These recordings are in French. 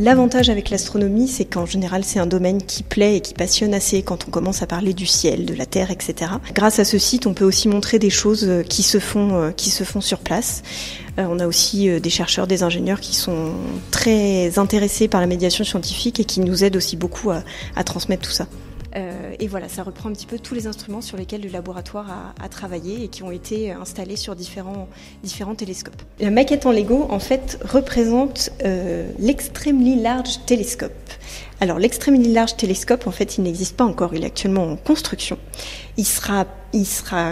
l'avantage avec l'astronomie, c'est qu'en général, c'est un domaine qui plaît et qui passionne assez quand on commence à parler du ciel, de la Terre, etc. Grâce à ce site, on peut aussi montrer des choses qui se font sur place. On a aussi des chercheurs, des ingénieurs qui sont très intéressés par la médiation scientifique et qui nous aident aussi beaucoup à transmettre tout ça. Et voilà, ça reprend un petit peu tous les instruments sur lesquels le laboratoire a travaillé et qui ont été installés sur différents télescopes. La maquette en Lego, en fait, représente l'Extremely Large Telescope. Alors, l'Extremely Large Telescope, en fait, il n'existe pas encore. Il est actuellement en construction. Il sera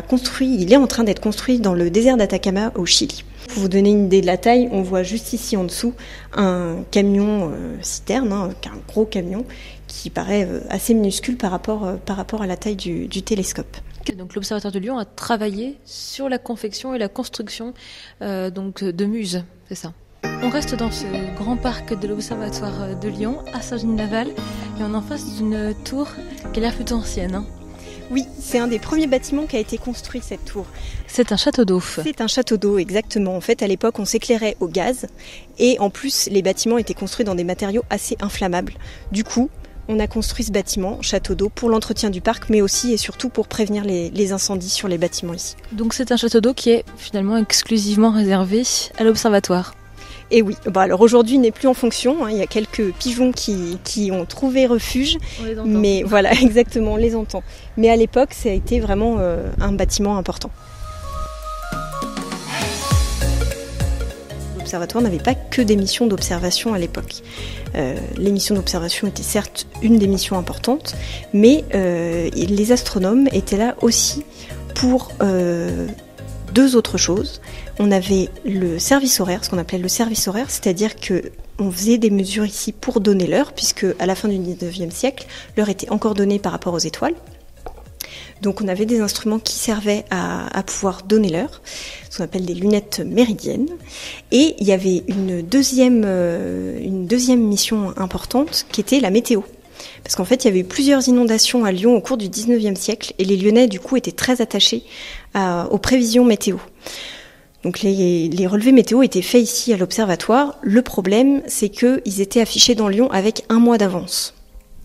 construit, il est en train d'être construit dans le désert d'Atacama au Chili. Pour vous donner une idée de la taille, on voit juste ici en dessous un camion citerne, un gros camion, qui paraît assez minuscule par rapport à la taille du télescope. Donc l'Observatoire de Lyon a travaillé sur la confection et la construction de muses, c'est ça. On reste dans ce grand parc de l'Observatoire de Lyon, à Saint-Genis-Laval, et on est en face d'une tour qui a l'air plutôt ancienne. Hein. Oui, c'est un des premiers bâtiments qui a été construit, cette tour. C'est un château d'eau. C'est un château d'eau, exactement. En fait, à l'époque, on s'éclairait au gaz, et en plus, les bâtiments étaient construits dans des matériaux assez inflammables. Du coup, on a construit ce bâtiment, château d'eau, pour l'entretien du parc, mais aussi et surtout pour prévenir les incendies sur les bâtiments ici. Donc c'est un château d'eau qui est finalement exclusivement réservé à l'Observatoire. Et oui, alors aujourd'hui il n'est plus en fonction, il y a quelques pigeons qui ont trouvé refuge, on les entend. Mais voilà, exactement, on les entend. Mais à l'époque, ça a été vraiment un bâtiment important. L'Observatoire n'avait pas que des missions d'observation à l'époque. Les missions d'observation étaient certes une des missions importantes, mais les astronomes étaient là aussi pour deux autres choses. On avait le service horaire, ce qu'on appelait le service horaire, c'est-à-dire qu'on faisait des mesures ici pour donner l'heure, puisque à la fin du 19e siècle, l'heure était encore donnée par rapport aux étoiles. Donc on avait des instruments qui servaient à pouvoir donner l'heure, ce qu'on appelle des lunettes méridiennes. Et il y avait une deuxième mission importante qui était la météo. Parce qu'en fait, il y avait eu plusieurs inondations à Lyon au cours du 19e siècle et les Lyonnais, du coup, étaient très attachés aux prévisions météo. Donc les relevés météo étaient faits ici à l'Observatoire. Le problème, c'est qu'ils étaient affichés dans Lyon avec 1 mois d'avance.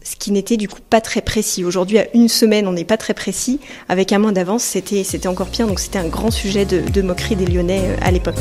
Ce qui n'était du coup pas très précis. Aujourd'hui, à 1 semaine, on n'est pas très précis. Avec 1 mois d'avance, c'était encore pire. Donc c'était un grand sujet de moquerie des Lyonnais à l'époque.